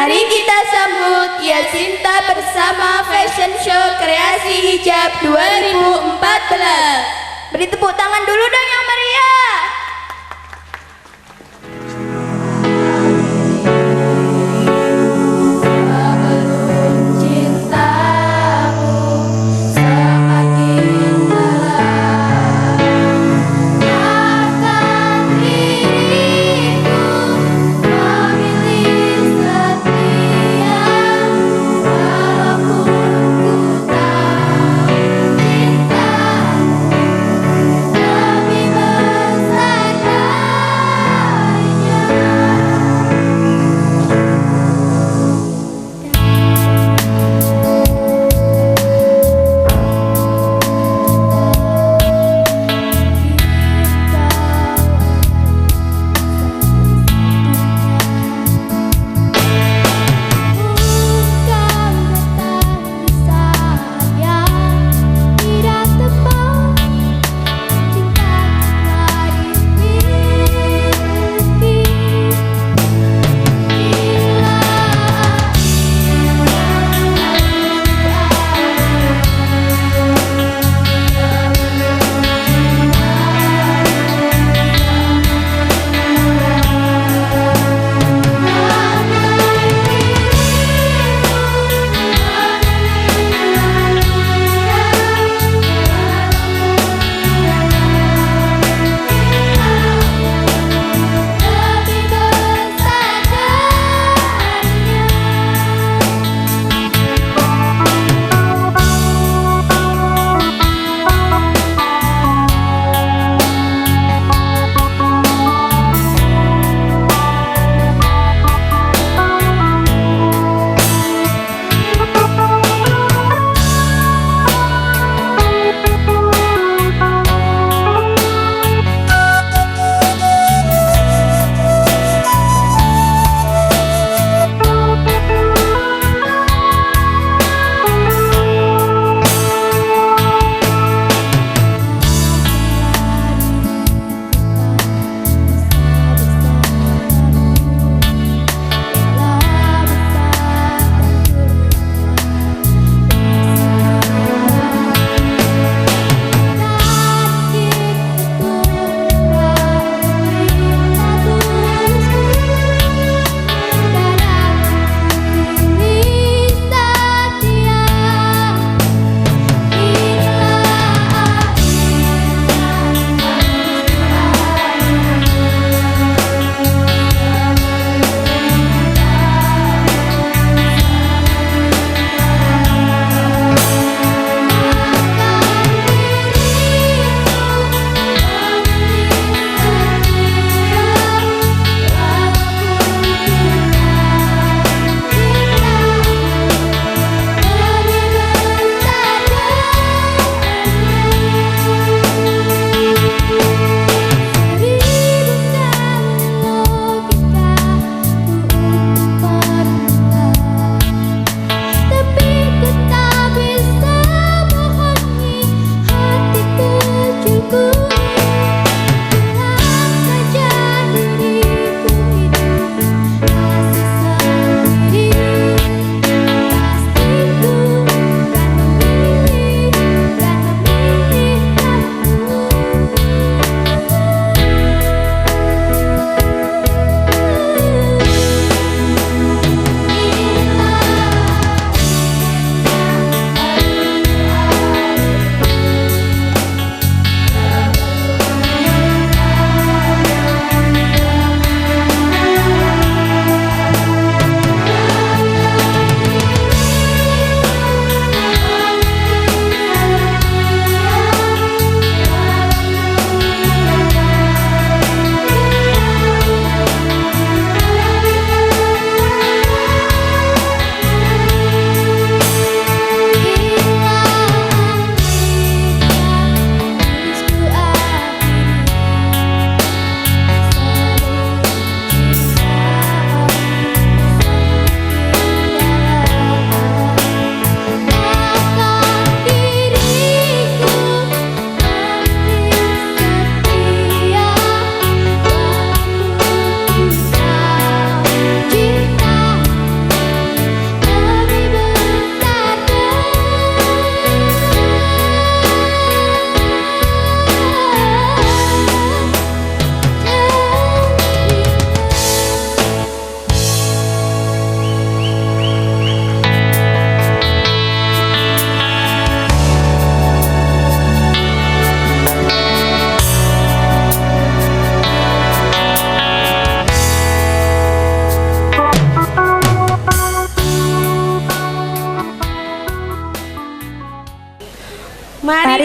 Mari kita sambut Yasinta bersama Fashion Show Kreasi Hijab 2014. Beri tepuk tangan dulu dong yang meriah.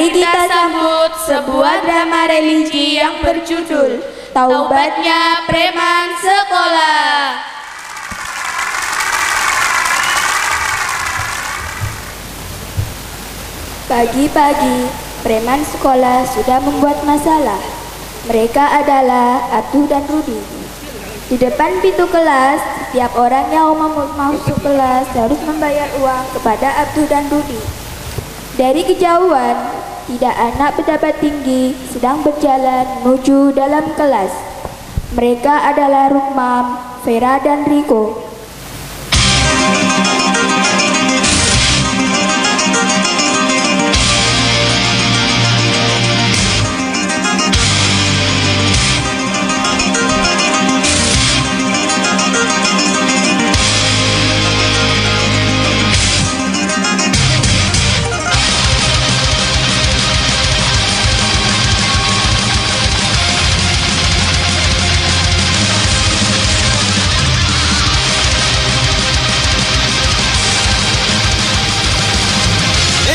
Mari kita sambut sebuah drama religi yang berjudul Taubatnya Preman Sekolah. Pagi-pagi, preman sekolah sudah membuat masalah. Mereka adalah Abdu dan Rudi. Di depan pintu kelas, setiap orang yang mau masuk kelas harus membayar uang kepada Abdu dan Rudi. Dari kejauhan, tidak anak pejabat tinggi sedang berjalan menuju dalam kelas. Mereka adalah Rukmam, Vera, dan Riko.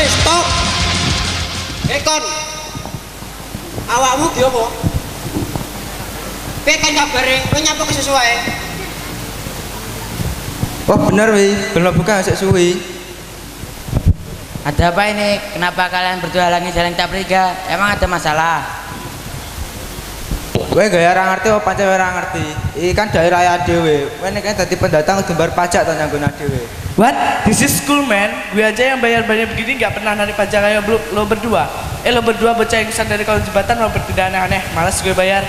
Stop. Kon. Awakmu ki opo? Kowe kan kabare, kowe nyapa kesesuai. Wah bener wi, belum buka sik suwi. Ada apa ini? Kenapa kalian berdua halangi jalan Tabrika? Emang ada masalah? Kowe gaya ora ngerti apa pancen ora ngerti. Iki kan daerah ya dhewe. Kowe nek dadi pendatang kudu bayar pajak to nyanggone dhewe. What? This is school man. Gue aja yang bayar-bayar begini nggak pernah narik pajak kayak lo berdua. Lo berdua bocah yang kesan dari kolong jembatan mau bertindak aneh-aneh. Malas gue bayar.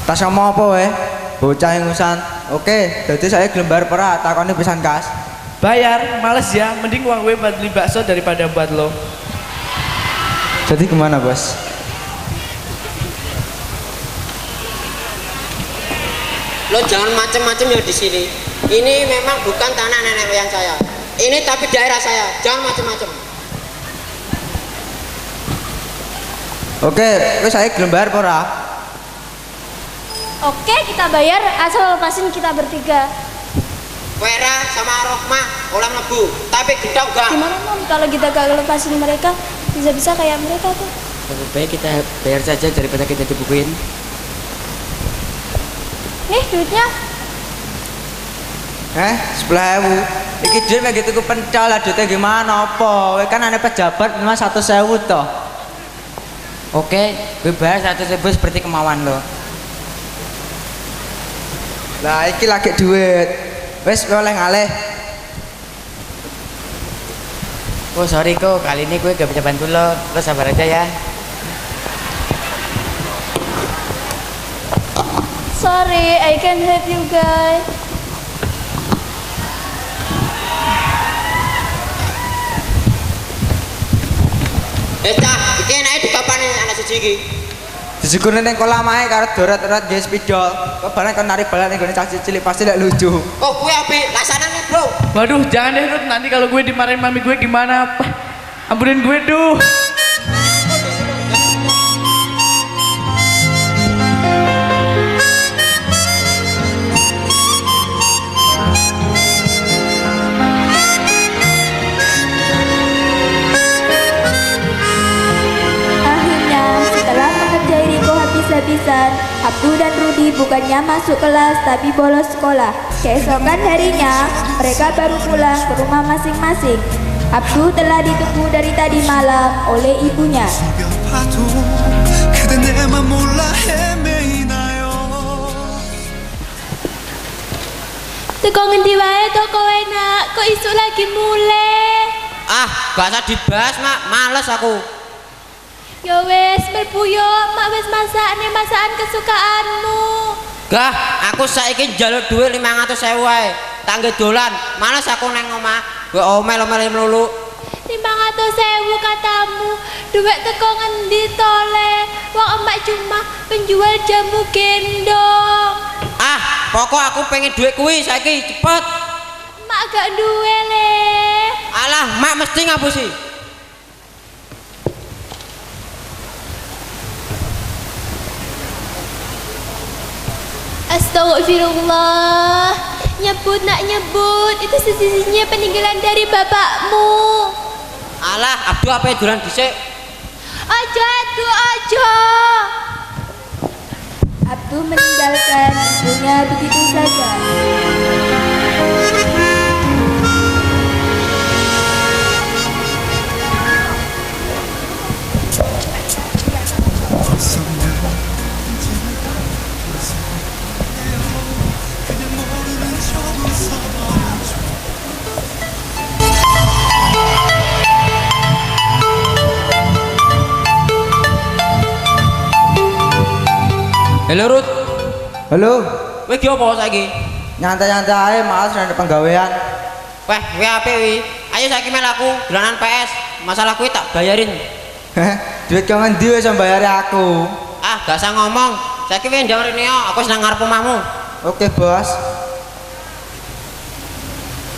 Tas ngomong apa weh? Bocah ingusan. Oke, jadi saya gelem bayar pera, takone pisan kas. Bayar, males ya. Mending uang gue buat beli bakso daripada buat lo. Jadi gimana bos? Lo jangan macem-macem ya di sini. Ini memang bukan tanah nenek moyang saya. Ini tapi daerah saya. Jangan macem-macem. Oke, wis saya gelem bayar pera. Oke, kita bayar asal lepasin kita bertiga. Vera sama Rohmah orang lebu, tapi kita enggak. Gimana Mom kalau kita gak lepasin mereka? Bisa-bisa kayak mereka tuh. Lebih baik kita bayar saja daripada kita dibukuin. Nih duitnya. 10.000. Iki duit mek gitu pencol lah duitnya gimana apa? Kowe kan ane pejabat memang 100.000 toh. Oke, gue bayar 100.000 seperti kemauan lo. Lah iki lagi duit. Wes oleh ngalih. Oh sorry kok, kali ini gue gak bisa bantu lo. Lo sabar aja ya. Sorry, I can't help you guys. Cah, iki enake dikapane anak siji iki. Disyukurne ning kolam ae karo dorat-dorat nggih spidol. Kok bareng kon narik balan ning gone cah cilik pasti lek lucu. Oh, kuwi apik, laksanane, Bro. Waduh, jangan deh Rut. Nanti kalau gue dimarahin mami gue gimana? Ampunin gue duh. Habis-habisan, Abdu dan Rudi bukannya masuk kelas tapi bolos sekolah. Keesokan harinya, mereka baru pulang ke rumah masing-masing. Abdu telah ditunggu dari tadi malam oleh ibunya. Teko ngendi wae to kowe nak? Kok isuk lagi mulai? Ah, gak usah dibahas, Mak. Males aku. Ya wes, mlebu yo, mak wes masakne masakan kesukaanmu. Gah, aku saiki njaluk duit 500.000 wae. Tangge dolan. Males aku nang omah. Gue omel-omel melulu. 500.000 katamu. Duit teko ngendi tole? Wong emak cuma penjual jamu gendong. Ah, pokok aku pengen duit kuwi saiki cepet. Mak gak duwe le. Alah, mak mesti ngapusi. Astagfirullah. Nyebut nak nyebut. Itu sesisinya peninggalan dari bapakmu. Alah, Abdu apa dolan dhisik? Ojo Abdu, ojo. Abdu meninggalkan ibunya begitu saja. Halo Rut, Halo, kowe iki opo saiki? nyantai-nyantai ae Mas nang penggawean. Weh, kowe apik wi. Ayo saiki mel aku dolanan PS. Masalah kuwi tak bayarin. Heh, duit kang endi wis mbayari aku. Ah, gak usah ngomong. Saiki wis ndang rene yo, aku seneng ngarep omahmu. Oke, Bos.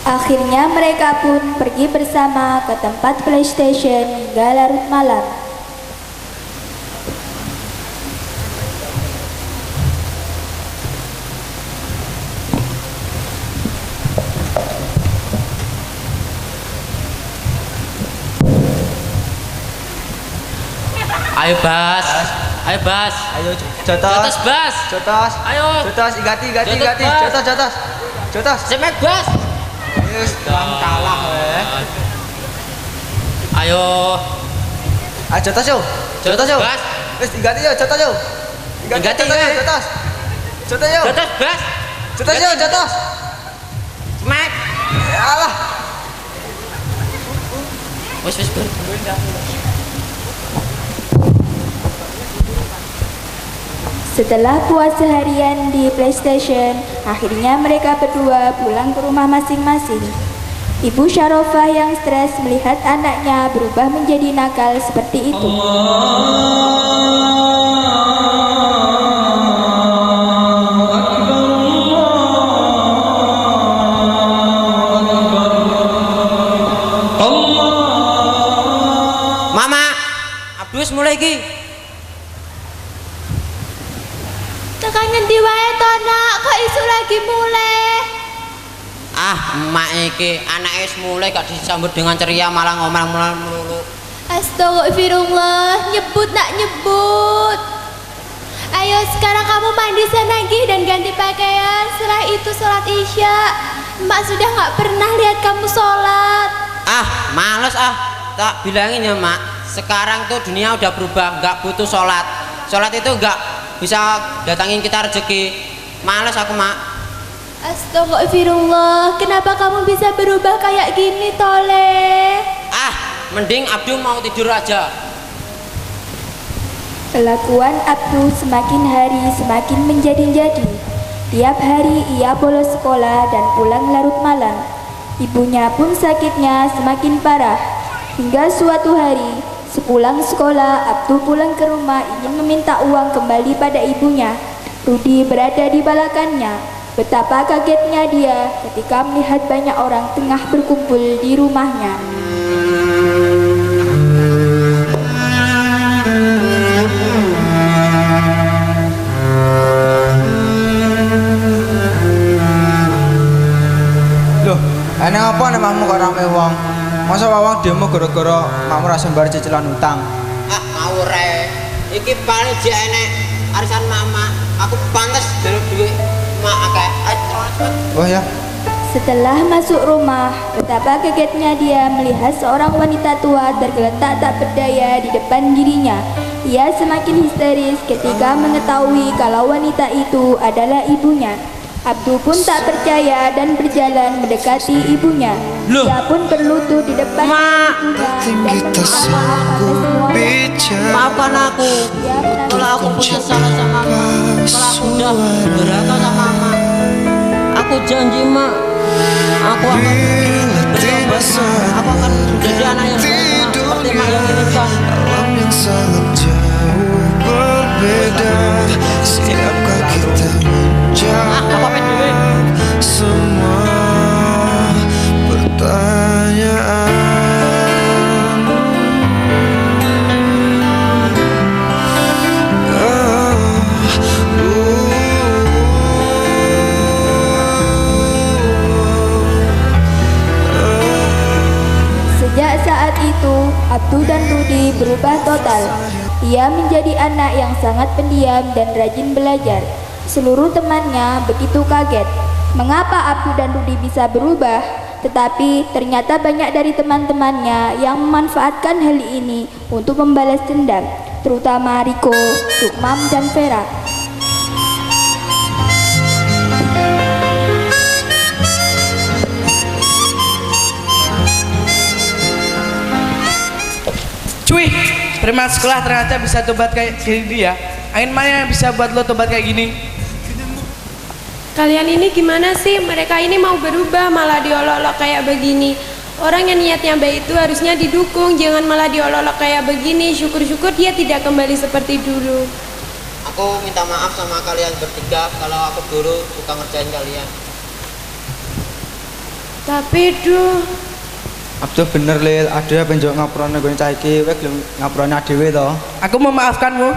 Akhirnya mereka pun pergi bersama ke tempat PlayStation hingga larut malam. Ayo Bas. Ayo Bas. Ayo Jotos jotos. Bas. Jotos. Ayo. Jotos, igati. Jotos, Jotos, Bas. jotos. Jotos. Semek Bas. Ayo, kalah weh. Ayo. Ah, jotos yo. Jotos yo. Bas. Wis igati yo, jotos yo. Igati, jotos yo, weh. jotos. Jotos yo. Jotos Bas. Jotos yo, jotos. Semek. Alah. Wis. Setelah puas seharian di PlayStation, akhirnya mereka berdua pulang ke rumah masing-masing. Ibu Syarofah yang stres melihat anaknya berubah menjadi nakal seperti itu. Mama, Abdus mulai iki. Tekan ngendi wae to, Nak? Kok isu lagi mulai? Ah, emak iki anake wis mulai gak disambut dengan ceria malah ngomel-ngomel melulu. Astagfirullah, nyebut nak nyebut. Ayo sekarang kamu mandi sana Gi dan ganti pakaian. Setelah itu sholat isya. Mbak sudah nggak pernah lihat kamu sholat. Ah, males ah. Tak bilangin ya, Mak. Sekarang tuh dunia udah berubah, nggak butuh sholat. Sholat itu nggak bisa datangin kita rezeki. Males aku, Mak. Astagfirullah, kenapa kamu bisa berubah kayak gini, Tole? Ah, mending Abdul mau tidur aja. Kelakuan Abdu semakin hari semakin menjadi-jadi. Tiap hari ia bolos sekolah dan pulang larut malam. Ibunya pun sakitnya semakin parah. Hingga suatu hari, sepulang sekolah, Abdu pulang ke rumah ingin meminta uang kembali pada ibunya. Rudi berada di balakannya. Betapa kagetnya dia ketika melihat banyak orang tengah berkumpul di rumahnya. Loh, aneh apa namamu kok rame wong? Masa wawang demo gara-gara makmu rasa mbar cicilan utang? Ah, ngawur ae. Iki paling jek enek arisan mama. Aku pantes njaluk duit mak akeh. Ayo cepet. Oh ya. Setelah masuk rumah, betapa kagetnya dia melihat seorang wanita tua tergeletak tak berdaya di depan dirinya. Ia semakin histeris ketika mengetahui kalau wanita itu adalah ibunya. Abdu pun tak percaya dan berjalan mendekati ibunya. Loh. Ia pun berlutut di depan Mak. ibunya dan meminta maaf atas semua yang Maafkan aku. dia menangis. Kalau aku punya salah sama Mak, kalau aku udah durhaka sama Mak, aku janji Mak, aku akan bertobat Mak. Aku akan jadi anak yang baik Mak, seperti Mak yang inginkan. Alam yang sangat jauh berbeda. Siapkah kita Apa pamit dulu? menjawab semua pertanyaan? Sejak saat itu, Abdu dan Rudi berubah total. Ia menjadi anak yang sangat pendiam dan rajin belajar. Seluruh temannya begitu kaget. Mengapa Abdul dan Rudi bisa berubah? Tetapi ternyata banyak dari teman-temannya yang memanfaatkan hal ini untuk membalas dendam, terutama Riko, Sukmam, dan Vera. Cuy, preman sekolah ternyata bisa tobat kayak gini ya. Angin mana yang bisa buat lo tobat kayak gini? Kalian ini gimana sih? Mereka ini mau berubah malah diolok-olok kayak begini. Orang yang niatnya baik itu harusnya didukung, jangan malah diolok-olok kayak begini. Syukur-syukur dia tidak kembali seperti dulu. Aku minta maaf sama kalian bertiga kalau aku dulu suka ngerjain kalian. Tapi duh, Abdul bener Lil, ada penjok ngaprone gue caiki, wek gelem ngaprone adewe to. Aku memaafkanmu.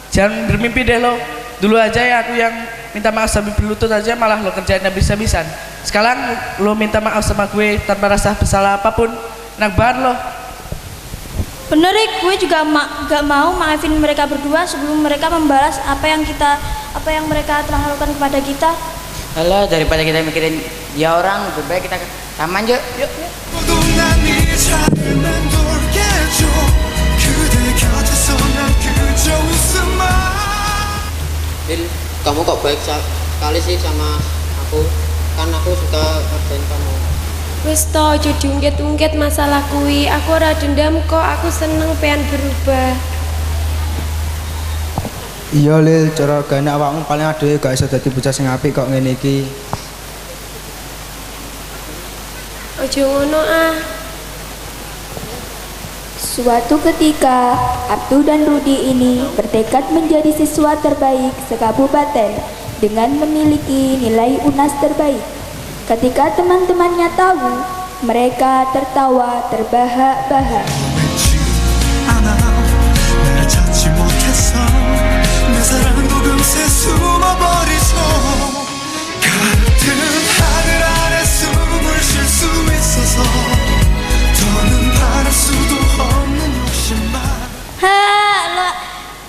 Jangan bermimpi deh lo. Dulu aja ya aku yang minta maaf sambil berlutut aja malah lo kerjain habis-habisan. Sekarang lo minta maaf sama gue tanpa rasa bersalah apapun. Enak banget lo. Bener Rik, gue juga gak mau maafin mereka berdua sebelum mereka membalas apa yang mereka telah lakukan kepada kita. Halo, daripada kita mikirin ya orang, lebih baik kita ke taman yuk. Yuk. Lil, kamu kok baik sekali sih sama aku? Kan aku suka ngerjain kamu. wis to aja diungkit-ungkit masalah kuwi. Aku ora dendam kok, aku seneng pengen berubah. Iya Lil, cara gane awakmu paling adewe gak iso dadi bocah sing apik kok ngene iki. Aja ngono ah. Suatu ketika, Abdul dan Rudi ini bertekad menjadi siswa terbaik sekabupaten dengan memiliki nilai UNAS terbaik. Ketika teman-temannya tahu, mereka tertawa terbahak-bahak.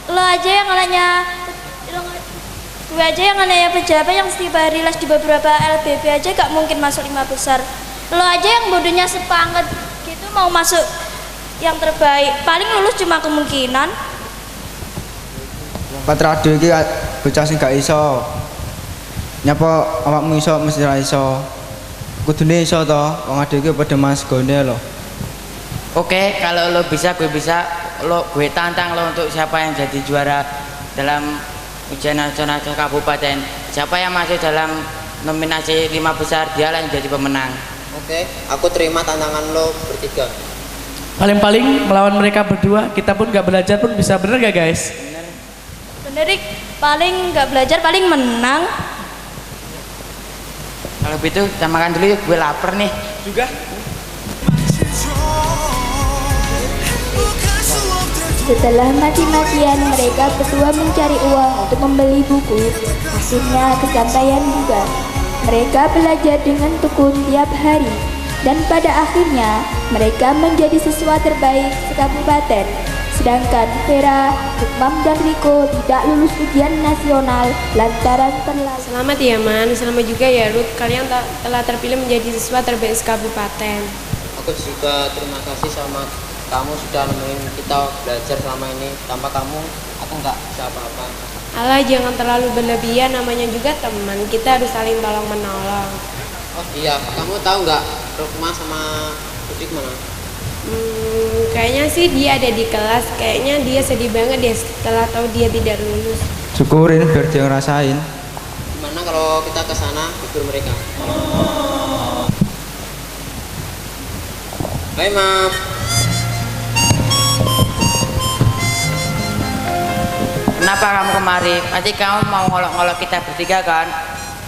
Lo aja yang nanya gue aja yang nanya pejabat yang setiap hari les di beberapa LBB aja gak mungkin masuk 5 besar. Lo aja yang bodohnya sepanget gitu mau masuk yang terbaik, paling lulus cuma kemungkinan. Patrado iki bocah sing gak iso. Nyapa awakmu iso mesti ra iso. Kudune iso to, wong ade iki padha mas gone lho. Oke, kalau lo bisa, gue bisa. Gue tantang lo untuk siapa yang jadi juara dalam ujian nasional kabupaten. Siapa yang masuk dalam nominasi 5 besar, dialah yang jadi pemenang. Oke, aku terima tantangan lo bertiga. Paling-paling melawan mereka berdua, kita pun gak belajar pun bisa, bener gak guys? Bener Rik, paling gak belajar paling menang. Kalau begitu kita makan dulu yuk, gue lapar nih. Juga. Setelah mati-matian mereka berdua mencari uang untuk membeli buku, akhirnya kesampaian juga. Mereka belajar dengan tekun tiap hari, dan pada akhirnya mereka menjadi siswa terbaik sekabupaten. Sedangkan Vera, Sukmam, dan Riko tidak lulus ujian nasional lantaran terlalu. Selamat ya Man, selamat juga ya Ruth. Kalian telah terpilih menjadi siswa terbaik sekabupaten. Aku juga terima kasih sama kamu sudah nemenin kita belajar selama ini. Tanpa kamu, aku nggak bisa apa-apa. Alah, jangan terlalu berlebihan, namanya juga teman. Kita harus saling tolong menolong. Oh iya, kamu tahu nggak Rukma sama Udik mana? Kayaknya sih dia ada di kelas. Kayaknya dia sedih banget deh setelah tahu dia tidak lulus. Syukurin biar dia ngerasain. Gimana kalau kita ke sana hibur mereka? Hai Mam. Kenapa kamu kemari? Pasti kamu mau ngolok-ngolok kita bertiga kan?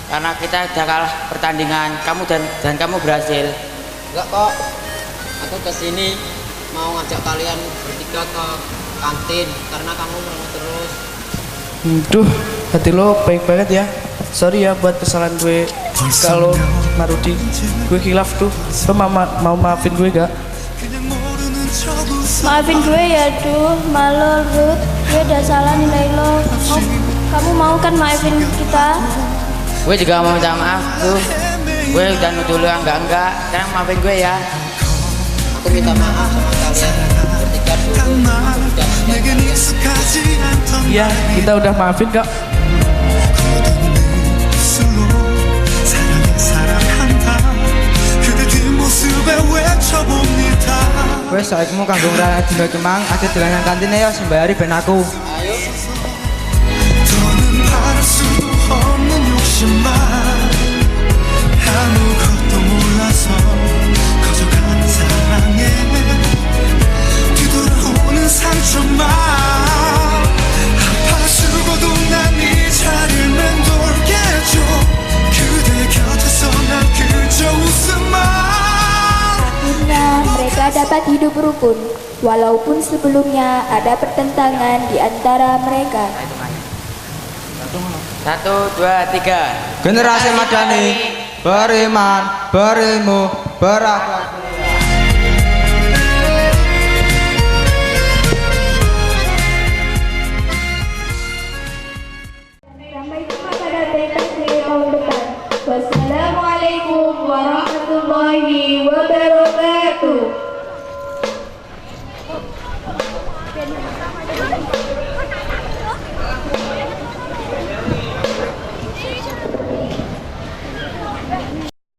Karena kita udah kalah pertandingan, kamu dan kamu berhasil. Enggak kok. Aku kesini mau ngajak kalian bertiga ke kantin karena kamu merenung terus. Duh, hati lo baik banget ya. Sorry ya buat kesalahan gue. Kalau Marudi, gue khilaf tuh. Lo mau maafin gue gak? Maafin gue ya, Duh, Malo, Ruth. Gue udah salah nilai lo. Kamu mau kan maafin kita? Gue juga mau minta maaf tuh. Gue udah nuduh lu enggak. Sekarang maafin gue ya. Aku minta maaf sama kalian bertiga dulu. Iya, kita udah maafin kok. Wes saikmu kanggo ngrana dina kemang ade dolanan kantine ya sembayari ben aku. Akhirnya mereka dapat hidup rukun, walaupun sebelumnya ada pertentangan di antara mereka. 1, 2, 3. Generasi Madani beriman, berilmu, berakhlak.